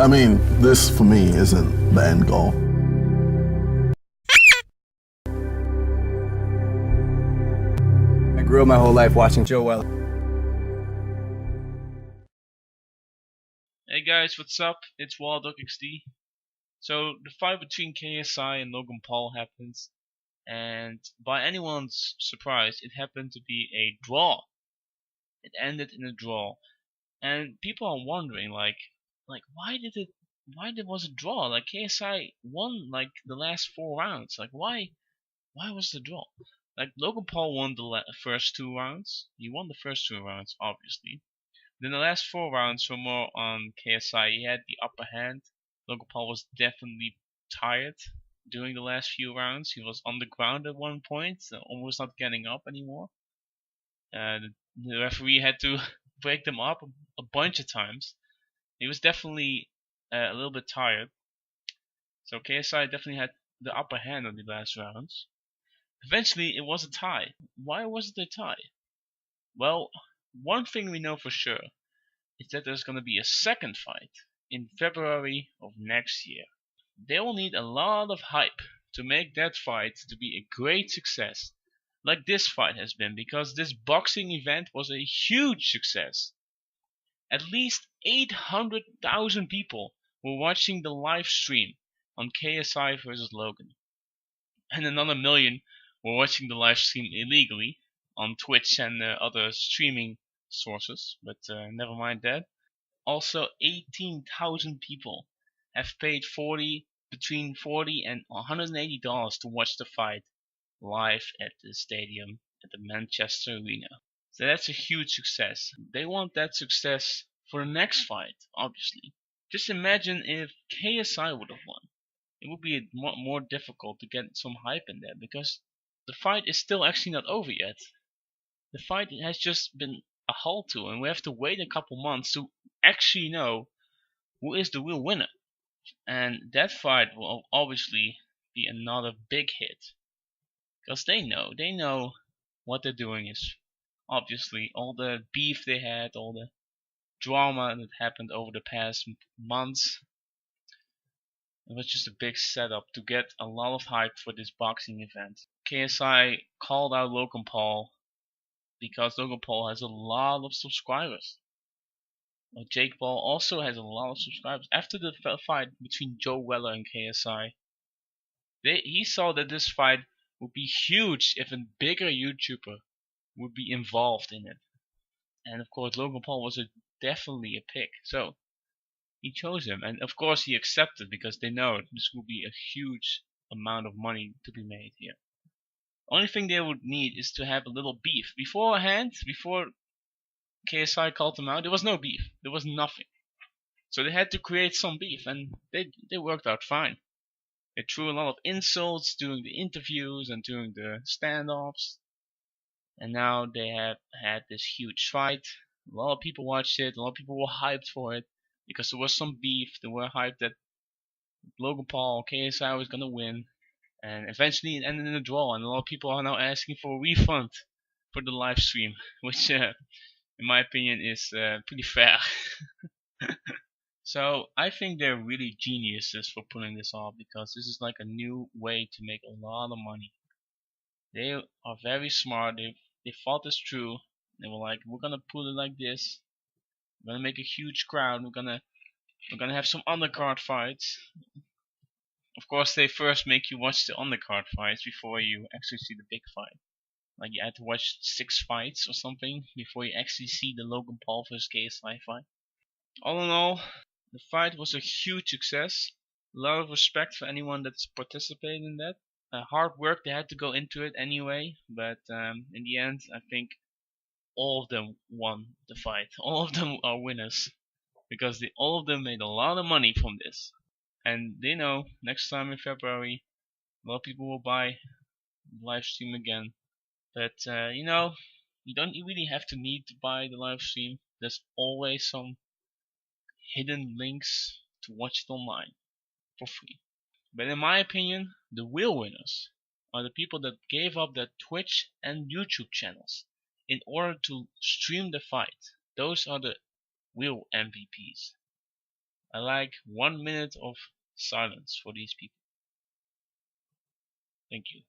I mean, this for me isn't the end goal. I grew up my whole life watching Joe Weller. Hey guys, what's up? It's RossiHD. So the fight between KSI and Logan Paul happens, and by anyone's surprise, it happened to be a draw. It ended in a draw, and people are wondering, like why was it draw? Like KSI won like the last 4 rounds. Like why was the draw? Like Logan Paul won the first 2 rounds. He won the first 2 rounds, obviously. Then the last 4 rounds were more on KSI. He had the upper hand. Logan Paul was definitely tired during the last few rounds. He was on the ground at one point, almost not getting up anymore. The referee had to break them up a bunch of times. He was definitely a little bit tired. So KSI definitely had the upper hand on the last rounds. Eventually, it was a tie. Why was it a tie? Well, one thing we know for sure is that there's going to be a second fight in February of next year. They will need a lot of hype to make that fight to be a great success, like this fight has been, because this boxing event was a huge success. At least 800,000 people were watching the live stream on KSI versus Logan, and another million were watching the live stream illegally on Twitch and other streaming sources, but never mind that. Also, 18,000 people have paid between $40 and $180 to watch the fight live at the stadium at the Manchester Arena. So that's a huge success. They want that success for the next fight, obviously. Just imagine if KSI would have won. It would be more difficult to get some hype in there, because the fight is still actually not over yet. The fight has just been a halt to, and we have to wait a couple months to actually know who is the real winner. And that fight will obviously be another big hit, because they know what they're doing is obviously all the beef they had, all the drama that happened over the past months. It was just a big setup to get a lot of hype for this boxing event. KSI called out Logan Paul because Logan Paul has a lot of subscribers. Jake Paul also has a lot of subscribers. After the fight between Joe Weller and KSI, he saw that this fight would be huge if a bigger YouTuber would be involved in it. And of course, Logan Paul was definitely a pick. So he chose him, and of course he accepted, because they know this will be a huge amount of money to be made here. Only thing they would need is to have a little beef. Before KSI called them out, there was no beef. There was nothing. So they had to create some beef, and they worked out fine. They threw a lot of insults during the interviews and during the standoffs. And now they have had this huge fight. A lot of people watched it. A lot of people were hyped for it, because there was some beef. They were hyped that Logan Paul, KSI was going to win. And eventually it ended in a draw, and a lot of people are now asking for a refund for the live stream, which in my opinion is pretty fair. So I think they're really geniuses for pulling this off, because this is like a new way to make a lot of money. They are very smart. They thought this through. They were like, we're gonna pull it like this. We're gonna make a huge crowd. We're gonna have some undercard fights. Of course, they first make you watch the undercard fights before you actually see the big fight. Like you had to watch 6 fights or something before you actually see the Logan Paul vs KSI fight. All in all, the fight was a huge success. A lot of respect for anyone that's participated in that. Hard work, they had to go into it anyway, but in the end, I think all of them won the fight. All of them are winners, because all of them made a lot of money from this. And they know next time in February, a lot of people will buy the live stream again. But you don't really have to need to buy the live stream. There's always some hidden links to watch it online for free. But in my opinion, the real winners are the people that gave up their Twitch and YouTube channels in order to stream the fight. Those are the real MVPs. I like 1 minute of silence for these people. Thank you.